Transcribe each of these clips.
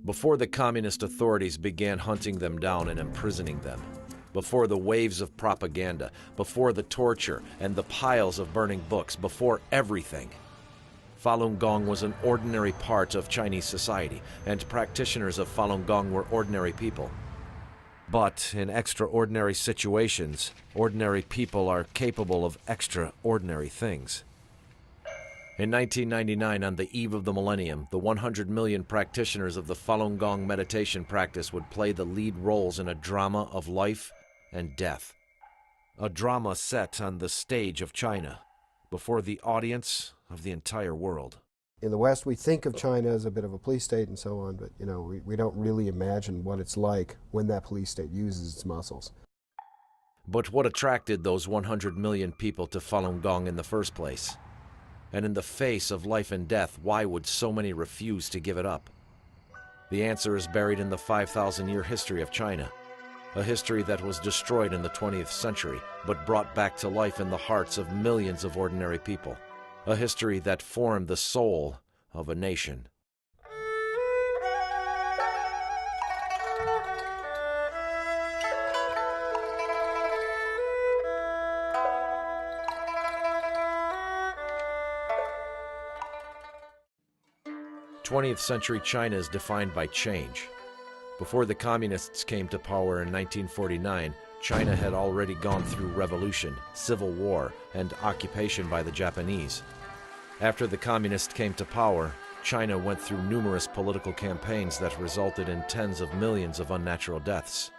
Before the communist authorities began hunting them down and imprisoning them, before the waves of propaganda, before the torture and the piles of burning books, before everything, Falun Gong was an ordinary part of Chinese society, and practitioners of Falun Gong were ordinary people. But in extraordinary situations, ordinary people are capable of extraordinary things. In 1999, on the eve of the millennium, the 100 million practitioners of the Falun Gong meditation practice would play the lead roles in a drama of life and death. A drama set on the stage of China, before the audience of the entire world. In the West, we think of China as a bit of a police state and so on, but we don't really imagine what it's like when that police state uses its muscles. But what attracted those 100 million people to Falun Gong in the first place? And in the face of life and death, why would so many refuse to give it up? The answer is buried in the 5,000-year history of China, a history that was destroyed in the 20th century, but brought back to life in the hearts of millions of ordinary people, a history that formed the soul of a nation. Twentieth century China is defined by change. Before the communists came to power in 1949, China had already gone through revolution, civil war, and occupation by the Japanese. After the communists came to power, China went through numerous political campaigns that resulted in tens of millions of unnatural deaths.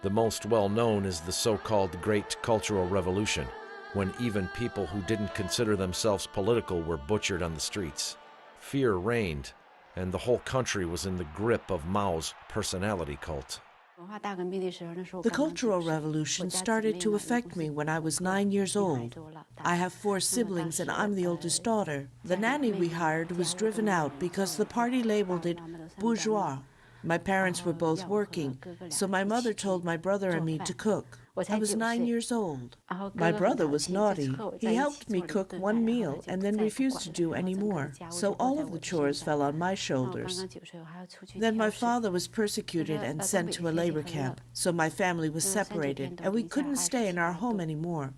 The most well-known is the so-called Great Cultural Revolution, when even people who didn't consider themselves political were butchered on the streets. Fear reigned, and the whole country was in the grip of Mao's personality cult. The Cultural Revolution started to affect me when I was 9 years old. I have 4 siblings and I'm the oldest daughter. The nanny we hired was driven out because the party labeled it bourgeois. My parents were both working, so my mother told my brother and me to cook. I was 9 years old. My brother was naughty. He helped me cook one meal and then refused to do any more, so all of the chores fell on my shoulders. Then my father was persecuted and sent to a labor camp, so my family was separated and we couldn't stay in our home anymore.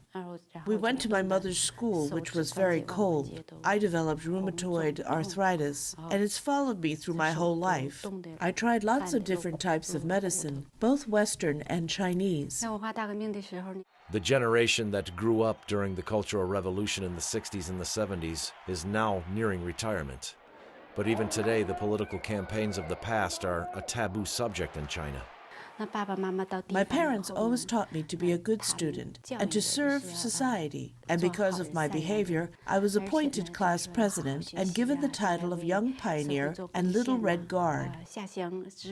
We went to my mother's school, which was very cold. I developed rheumatoid arthritis, and it's followed me through my whole life. I tried lots of different types of medicine, both Western and Chinese. The generation that grew up during the Cultural Revolution in the 60s and the 70s is now nearing retirement. But even today, the political campaigns of the past are a taboo subject in China. My parents always taught me to be a good student and to serve society, and because of my behavior, I was appointed class president and given the title of Young Pioneer and Little Red Guard.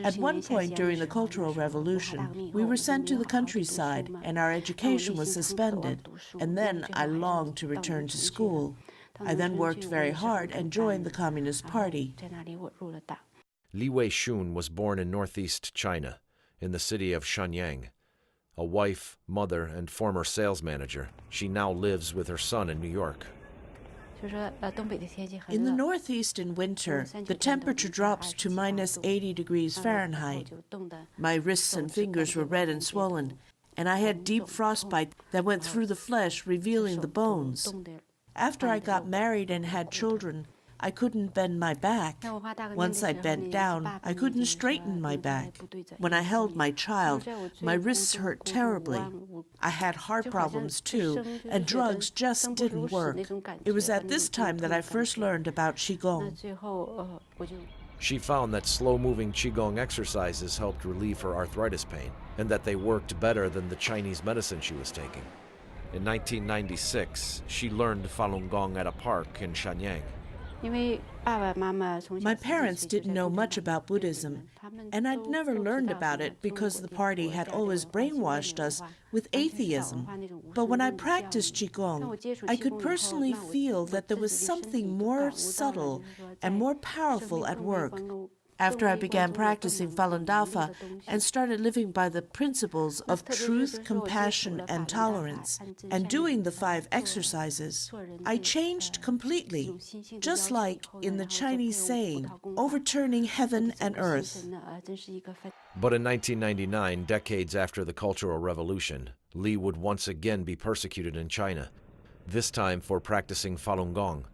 At one point during the Cultural Revolution, we were sent to the countryside and our education was suspended, and then I longed to return to school. I then worked very hard and joined the Communist Party. Li Wei-shun was born in northeast China, in the city of Shenyang. A wife, mother, and former sales manager, she now lives with her son in New York. In the Northeast in winter, the temperature drops to minus 80 degrees Fahrenheit. My wrists and fingers were red and swollen, and I had deep frostbite that went through the flesh, revealing the bones. After I got married and had children, I couldn't bend my back. Once I bent down, I couldn't straighten my back. When I held my child, my wrists hurt terribly. I had heart problems too, and drugs just didn't work. It was at this time that I first learned about Qigong. She found that slow-moving Qigong exercises helped relieve her arthritis pain, and that they worked better than the Chinese medicine she was taking. In 1996, she learned Falun Gong at a park in Shenyang. My parents didn't know much about Buddhism, and I'd never learned about it because the party had always brainwashed us with atheism. But when I practiced Qigong, I could personally feel that there was something more subtle and more powerful at work. After I began practicing Falun Dafa and started living by the principles of truth, compassion, and tolerance, and doing the 5 exercises, I changed completely, just like in the Chinese saying, overturning heaven and earth. But in 1999, decades after the Cultural Revolution, Li would once again be persecuted in China, this time for practicing Falun Gong.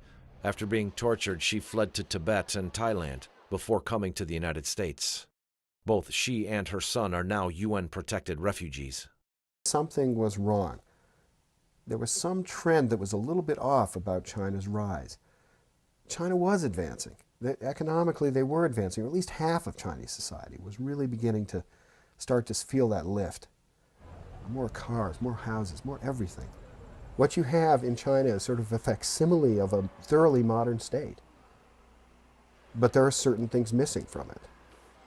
After being tortured, she fled to Tibet and Thailand before coming to the United States. Both she and her son are now UN-protected refugees. Something was wrong. There was some trend that was a little bit off about China's rise. China was advancing. Economically, they were advancing. Or at least half of Chinese society was really beginning to start to feel that lift. More cars, more houses, more everything. What you have in China is sort of a facsimile of a thoroughly modern state. But there are certain things missing from it.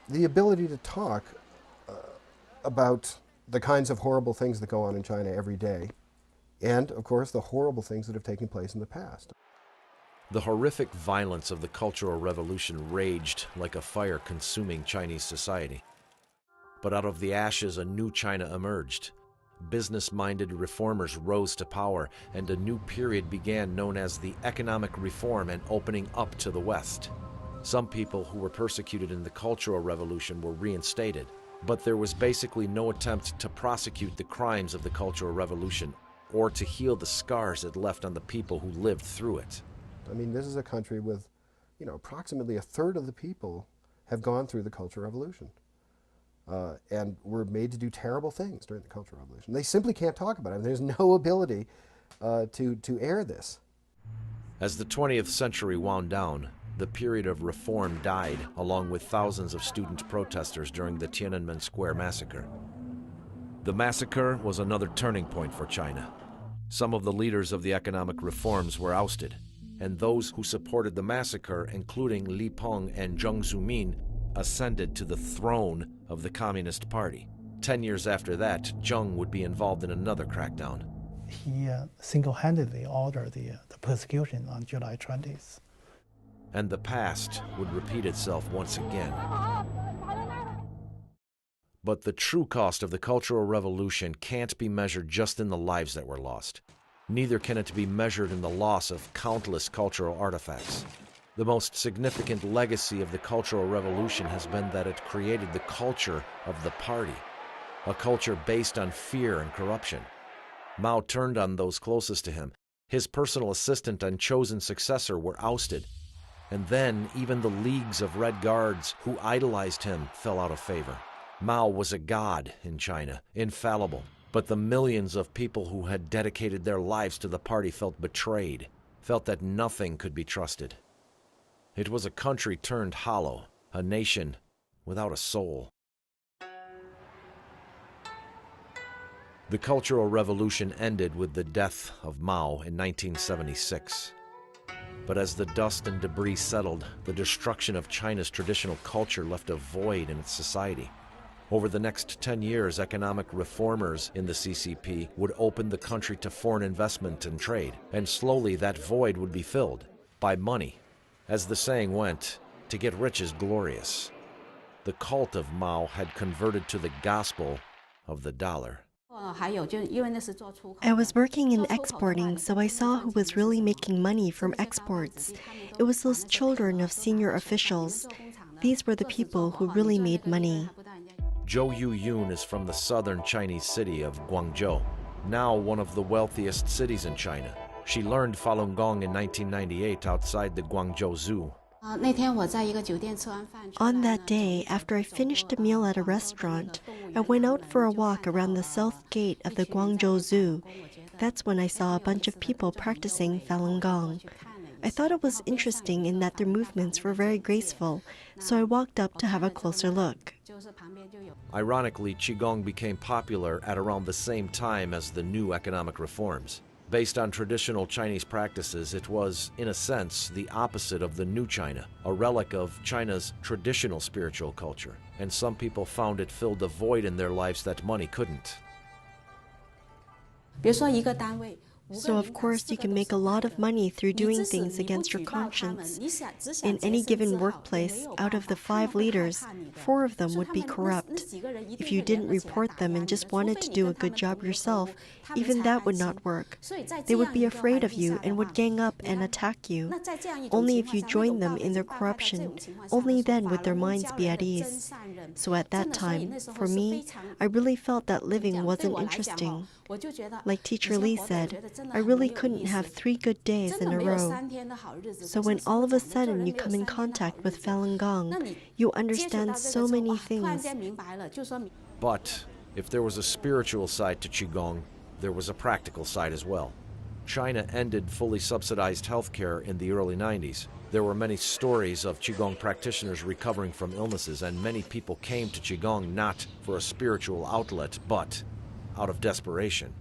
The ability to talk about the kinds of horrible things that go on in China every day, and, of course, the horrible things that have taken place in the past. The horrific violence of the Cultural Revolution raged like a fire consuming Chinese society. But out of the ashes, a new China emerged. Business-minded reformers rose to power, and a new period began known as the economic reform and opening up to the West. Some people who were persecuted in the Cultural Revolution were reinstated, but there was basically no attempt to prosecute the crimes of the Cultural Revolution or to heal the scars it left on the people who lived through it. I mean, this is a country with, approximately a third of the people have gone through the Cultural Revolution and were made to do terrible things during the Cultural Revolution. They simply can't talk about it. There's no ability to air this. As the 20th century wound down, the period of reform died, along with thousands of student protesters during the Tiananmen Square massacre. The massacre was another turning point for China. Some of the leaders of the economic reforms were ousted, and those who supported the massacre, including Li Peng and Jiang Zemin, ascended to the throne of the Communist Party. 10 years after that, Jiang would be involved in another crackdown. He single-handedly ordered the persecution on July 20th. And the past would repeat itself once again. But the true cost of the Cultural Revolution can't be measured just in the lives that were lost. Neither can it be measured in the loss of countless cultural artifacts. The most significant legacy of the Cultural Revolution has been that it created the culture of the party, a culture based on fear and corruption. Mao turned on those closest to him. His personal assistant and chosen successor were ousted. And then even the leagues of Red Guards who idolized him fell out of favor. Mao was a god in China, infallible, but the millions of people who had dedicated their lives to the party felt betrayed, felt that nothing could be trusted. It was a country turned hollow, a nation without a soul. The Cultural Revolution ended with the death of Mao in 1976. But as the dust and debris settled, the destruction of China's traditional culture left a void in its society. Over the next 10 years, economic reformers in the CCP would open the country to foreign investment and trade, and slowly that void would be filled by money. As the saying went, to get rich is glorious. The cult of Mao had converted to the gospel of the dollar. I was working in exporting, so I saw who was really making money from exports. It was those children of senior officials. These were the people who really made money. Zhou Yuyun is from the southern Chinese city of Guangzhou, now one of the wealthiest cities in China. She learned Falun Gong in 1998 outside the Guangzhou Zoo. On that day, after I finished a meal at a restaurant, I went out for a walk around the south gate of the Guangzhou Zoo. That's when I saw a bunch of people practicing Falun Gong. I thought it was interesting in that their movements were very graceful, so I walked up to have a closer look. Ironically, Qigong became popular at around the same time as the new economic reforms. Based on traditional Chinese practices, it was, in a sense, the opposite of the New China, a relic of China's traditional spiritual culture, and some people found it filled a void in their lives that money couldn't. So, of course, you can make a lot of money through doing things against your conscience. In any given workplace, out of the 5 leaders, 4 of them would be corrupt. If you didn't report them and just wanted to do a good job yourself, even that would not work. They would be afraid of you and would gang up and attack you. Only if you join them in their corruption, only then would their minds be at ease. So at that time, for me, I really felt that living wasn't interesting. Like Teacher Lee said, I really couldn't have 3 good days in a row. So when all of a sudden you come in contact with Falun Gong, you understand so many things. But if there was a spiritual side to Qigong, there was a practical side as well. China ended fully subsidized healthcare in the early 90s. There were many stories of Qigong practitioners recovering from illnesses, and many people came to Qigong not for a spiritual outlet, but out of desperation.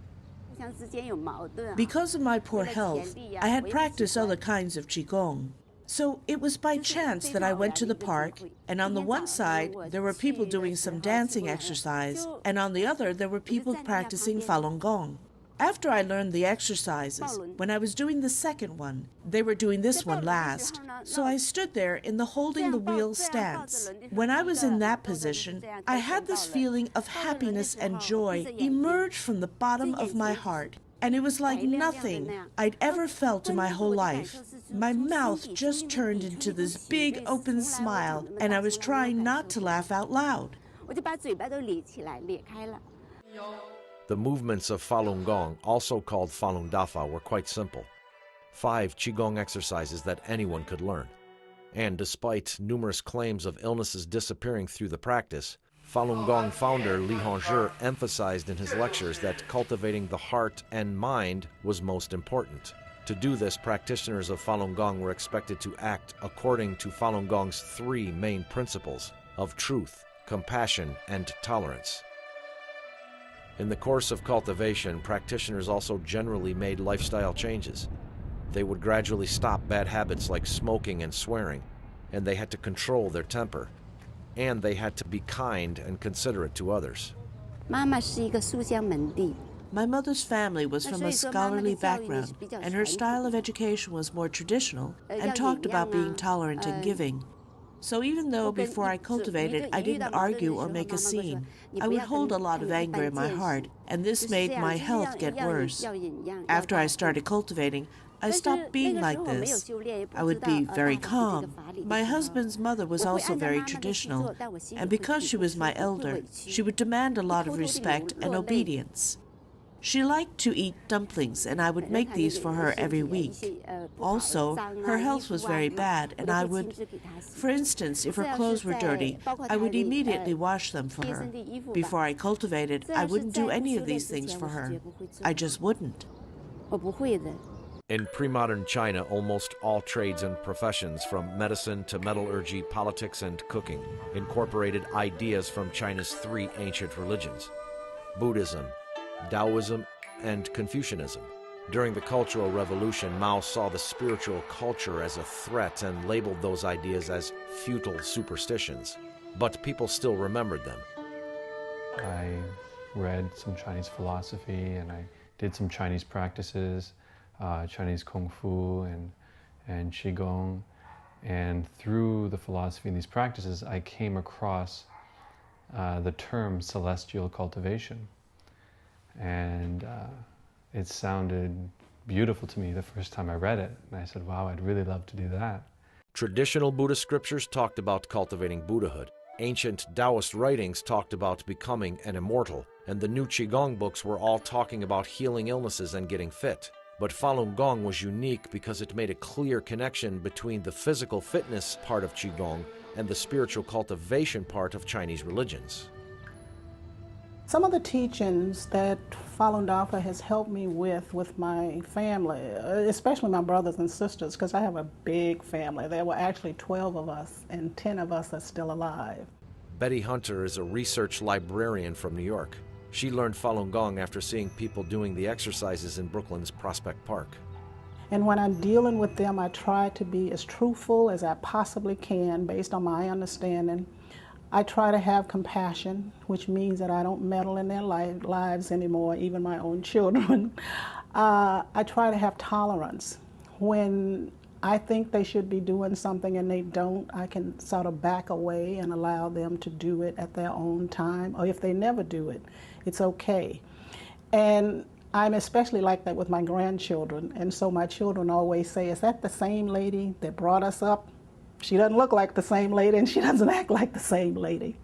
Because of my poor health, I had practiced other kinds of Qigong. So it was by chance that I went to the park, and on the one side, there were people doing some dancing exercise, and on the other, there were people practicing Falun Gong. After I learned the exercises, when I was doing the second one, they were doing this one last. So I stood there in the holding the wheel stance. When I was in that position, I had this feeling of happiness and joy emerge from the bottom of my heart. And it was like nothing I'd ever felt in my whole life. My mouth just turned into this big open smile, and I was trying not to laugh out loud. The movements of Falun Gong, also called Falun Dafa, were quite simple. 5 Qigong exercises that anyone could learn. And despite numerous claims of illnesses disappearing through the practice, Falun Gong founder Li Hongzhi emphasized in his lectures that cultivating the heart and mind was most important. To do this, practitioners of Falun Gong were expected to act according to Falun Gong's 3 main principles of truth, compassion, and tolerance. In the course of cultivation, practitioners also generally made lifestyle changes. They would gradually stop bad habits like smoking and swearing, and they had to control their temper. And they had to be kind and considerate to others. My mother's family was from a scholarly background, and her style of education was more traditional and talked about being tolerant and giving. So even though before I cultivated I didn't argue or make a scene, I would hold a lot of anger in my heart, and this made my health get worse. After I started cultivating, I stopped being like this. I would be very calm. My husband's mother was also very traditional, and because she was my elder, she would demand a lot of respect and obedience. She liked to eat dumplings, and I would make these for her every week. Also, her health was very bad, and I would, for instance, if her clothes were dirty, I would immediately wash them for her. Before I cultivated, I wouldn't do any of these things for her. I just wouldn't. In pre-modern China, almost all trades and professions, from medicine to metallurgy, politics, and cooking, incorporated ideas from China's 3 ancient religions: Buddhism, Taoism, and Confucianism. During the Cultural Revolution, Mao saw the spiritual culture as a threat and labeled those ideas as futile superstitions. But people still remembered them. I read some Chinese philosophy, and I did some Chinese practices, Chinese Kung Fu and Qigong. And through the philosophy and these practices, I came across the term celestial cultivation. And it sounded beautiful to me the first time I read it. And I said, wow, I'd really love to do that. Traditional Buddhist scriptures talked about cultivating Buddhahood. Ancient Taoist writings talked about becoming an immortal. And the new Qigong books were all talking about healing illnesses and getting fit. But Falun Gong was unique because it made a clear connection between the physical fitness part of Qigong and the spiritual cultivation part of Chinese religions. Some of the teachings that Falun Dafa has helped me with my family, especially my brothers and sisters, because I have a big family. There were actually 12 of us, and 10 of us are still alive. Betty Hunter is a research librarian from New York. She learned Falun Gong after seeing people doing the exercises in Brooklyn's Prospect Park. And when I'm dealing with them, I try to be as truthful as I possibly can based on my understanding. I try to have compassion, which means that I don't meddle in their lives anymore, even my own children. I try to have tolerance. When I think they should be doing something and they don't, I can sort of back away and allow them to do it at their own time, or if they never do it, it's okay. And I'm especially like that with my grandchildren, and so my children always say, is that the same lady that brought us up? She doesn't look like the same lady and she doesn't act like the same lady.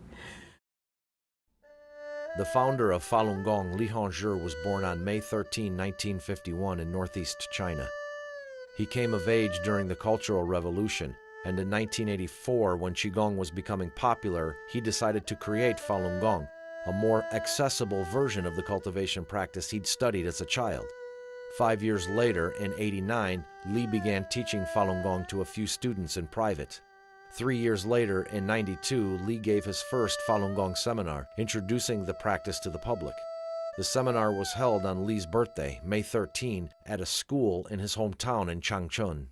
The founder of Falun Gong, Li Hongzhi, was born on May 13, 1951 in northeast China. He came of age during the Cultural Revolution, and in 1984, when Qigong was becoming popular, he decided to create Falun Gong, a more accessible version of the cultivation practice he'd studied as a child. 5 years later, in '89, Li began teaching Falun Gong to a few students in private. 3 years later, in '92, Li gave his first Falun Gong seminar, introducing the practice to the public. The seminar was held on Li's birthday, May 13, at a school in his hometown in Changchun.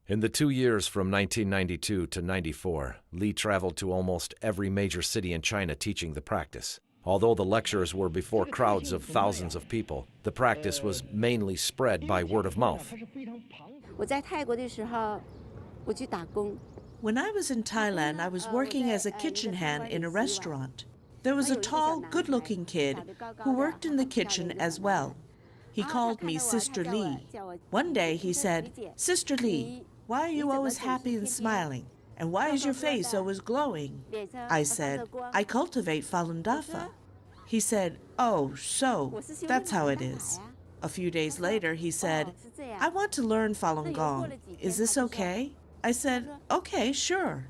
In the 2 years from 1992 to '94, Li traveled to almost every major city in China teaching the practice. Although the lectures were before crowds of thousands of people, the practice was mainly spread by word of mouth. When I was in Thailand, I was working as a kitchen hand in a restaurant. There was a tall, good-looking kid who worked in the kitchen as well. He called me Sister Li. One day he said, "Sister Li, why are you always happy and smiling? And why is your face always glowing?" I said, "I cultivate Falun Dafa." He said, "Oh, so that's how it is." A few days later he said, "I want to learn Falun Gong. Is this okay?" I said, "Okay, sure."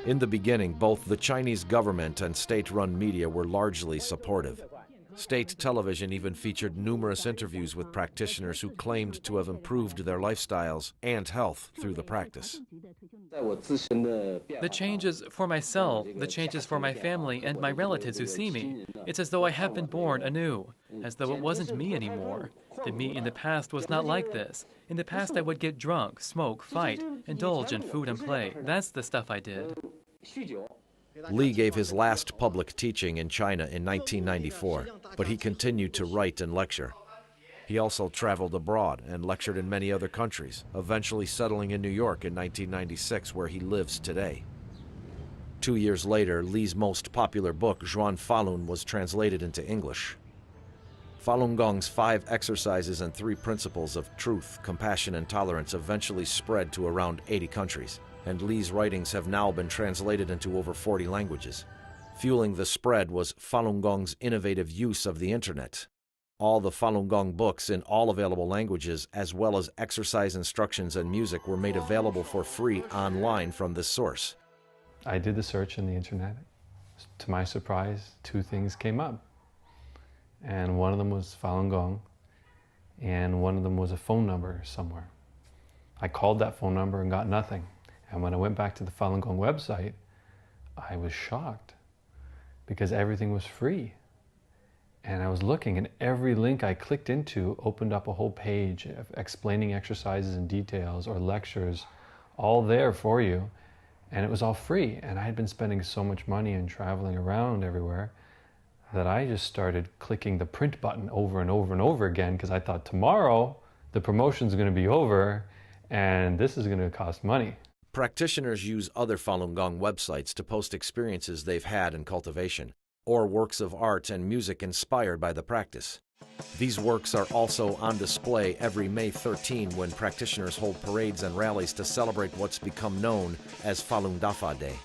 In the beginning, both the Chinese government and state-run media were largely supportive. State television even featured numerous interviews with practitioners who claimed to have improved their lifestyles and health through the practice. The changes for myself, the changes for my family and my relatives who see me, it's as though I have been born anew, as though it wasn't me anymore. The me in the past was not like this. In the past I would get drunk, smoke, fight, indulge in food and play. That's the stuff I did. Li gave his last public teaching in China in 1994, but he continued to write and lecture. He also traveled abroad and lectured in many other countries, eventually settling in New York in 1996, where he lives today. 2 years later, Li's most popular book, Zhuan Falun, was translated into English. Falun Gong's 5 exercises and 3 principles of truth, compassion, and tolerance eventually spread to around 80 countries, and Li's writings have now been translated into over 40 languages. Fueling the spread was Falun Gong's innovative use of the internet. All the Falun Gong books in all available languages, as well as exercise instructions and music, were made available for free online from this source. I did the search on the internet. To my surprise, 2 things came up. And one of them was Falun Gong, and one of them was a phone number somewhere. I called that phone number and got nothing. And when I went back to the Falun Gong website, I was shocked because everything was free. And I was looking, and every link I clicked into opened up a whole page of explaining exercises and details or lectures, all there for you. And it was all free. And I had been spending so much money and traveling around everywhere that I just started clicking the print button over and over and over again, because I thought tomorrow the promotion's going to be over and this is going to cost money. Practitioners use other Falun Gong websites to post experiences they've had in cultivation, or works of art and music inspired by the practice. These works are also on display every May 13 when practitioners hold parades and rallies to celebrate what's become known as Falun Dafa Day.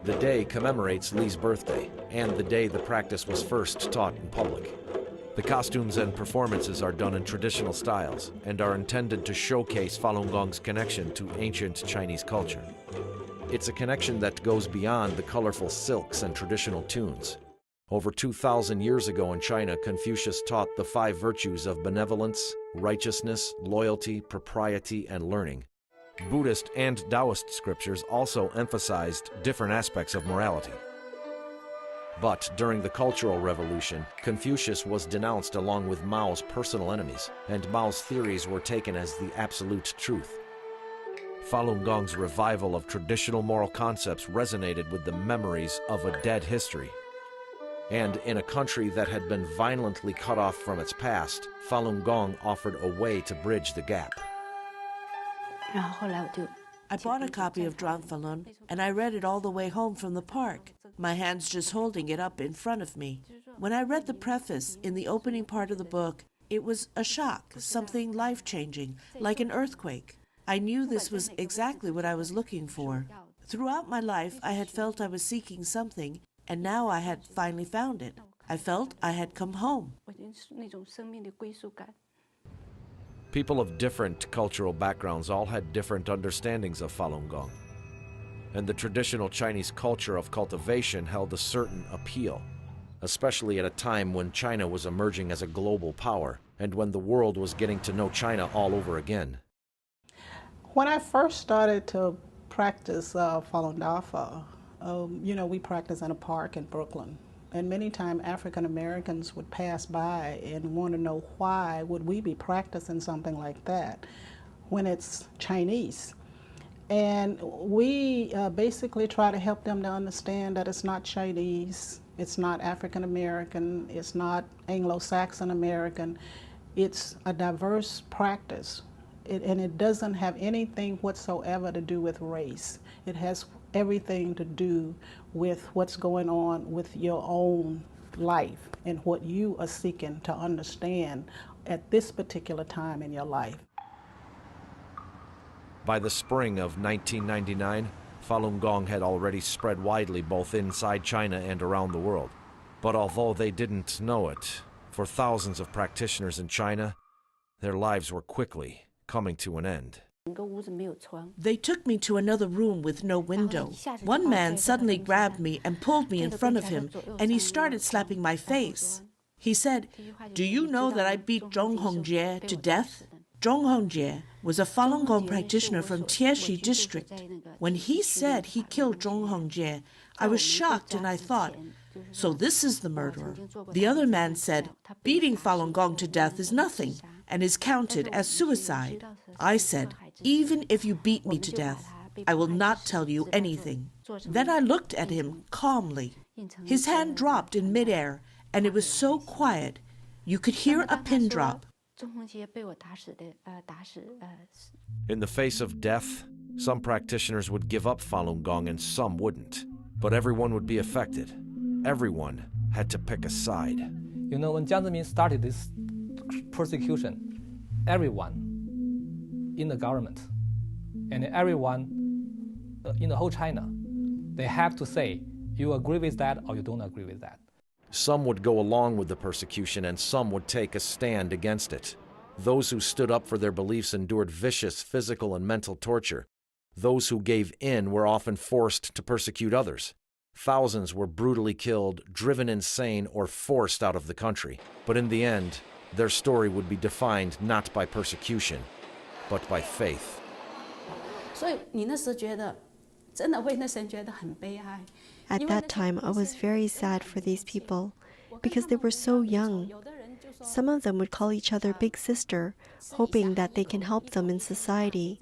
The day commemorates Li's birthday and the day the practice was first taught in public. The costumes and performances are done in traditional styles and are intended to showcase Falun Gong's connection to ancient Chinese culture. It's a connection that goes beyond the colorful silks and traditional tunes. Over 2,000 years ago in China, Confucius taught the 5 virtues of benevolence, righteousness, loyalty, propriety, and learning. Buddhist and Taoist scriptures also emphasized different aspects of morality. But during the Cultural Revolution, Confucius was denounced along with Mao's personal enemies, and Mao's theories were taken as the absolute truth. Falun Gong's revival of traditional moral concepts resonated with the memories of a dead history. And in a country that had been violently cut off from its past, Falun Gong offered a way to bridge the gap. I bought a copy of Zhuang Falun, and I read it all the way home from the park, my hands just holding it up in front of me. When I read the preface in the opening part of the book, it was a shock, something life-changing, like an earthquake. I knew this was exactly what I was looking for. Throughout my life, I had felt I was seeking something, and now I had finally found it. I felt I had come home. People of different cultural backgrounds all had different understandings of Falun Gong. And the traditional Chinese culture of cultivation held a certain appeal, especially at a time when China was emerging as a global power and when the world was getting to know China all over again. When I first started to practice Falun Dafa, we practiced in a park in Brooklyn. And many times African Americans would pass by and want to know why would we be practicing something like that when it's Chinese. And we basically try to help them to understand that it's not Chinese, it's not African American, it's not Anglo-Saxon American, it's a diverse practice. And it doesn't have anything whatsoever to do with race. It has everything to do with what's going on with your own life and what you are seeking to understand at this particular time in your life. By the spring of 1999, Falun Gong had already spread widely both inside China and around the world. But although they didn't know it, for thousands of practitioners in China, their lives were quickly coming to an end. They took me to another room with no window. One man suddenly grabbed me and pulled me in front of him, and he started slapping my face. He said, "Do you know that I beat Zhong Hongjie to death?" Zhong Hongjie was a Falun Gong practitioner from Tieshi district. When he said he killed Zhong Hongjie, I was shocked and I thought, so this is the murderer. The other man said, beating Falun Gong to death is nothing and is counted as suicide. I said, even if you beat me to death, I will not tell you anything. Then I looked at him calmly. His hand dropped in midair, and it was so quiet, you could hear a pin drop. In the face of death, some practitioners would give up Falun Gong and some wouldn't. But everyone would be affected. Everyone had to pick a side. You know, when Jiang Zemin started this persecution, everyone in the government and everyone in the whole China, they have to say, you agree with that or you don't agree with that. Some would go along with the persecution and some would take a stand against it. Those who stood up for their beliefs endured vicious physical and mental torture. Those who gave in were often forced to persecute others. Thousands were brutally killed, driven insane, or forced out of the country. But in the end, their story would be defined not by persecution, but by faith. At that time, I was very sad for these people because they were so young. Some of them would call each other big sister, hoping that they can help them in society.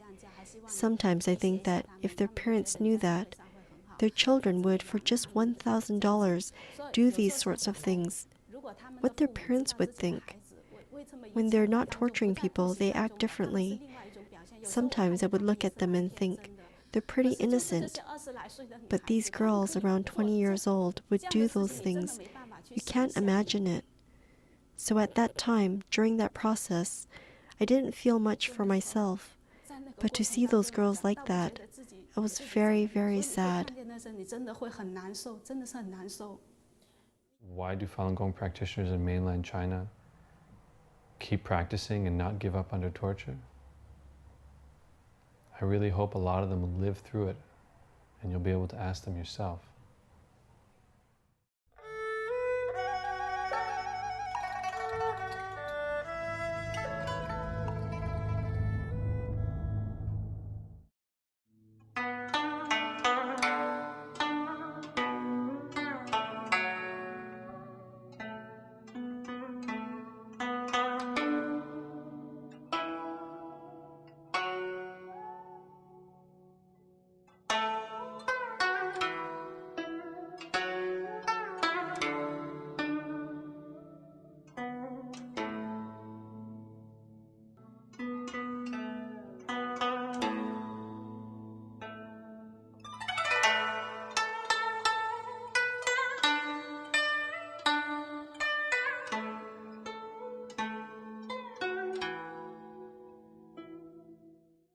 Sometimes I think that if their parents knew that, their children would, for just $1,000, do these sorts of things. What their parents would think. When they're not torturing people, they act differently. Sometimes I would look at them and think, they're pretty innocent. But these girls around 20 years old would do those things. You can't imagine it. So at that time, during that process, I didn't feel much for myself. But to see those girls like that, I was very, very sad. Why do Falun Gong practitioners in mainland China keep practicing and not give up under torture? I really hope a lot of them will live through it, and you'll be able to ask them yourself.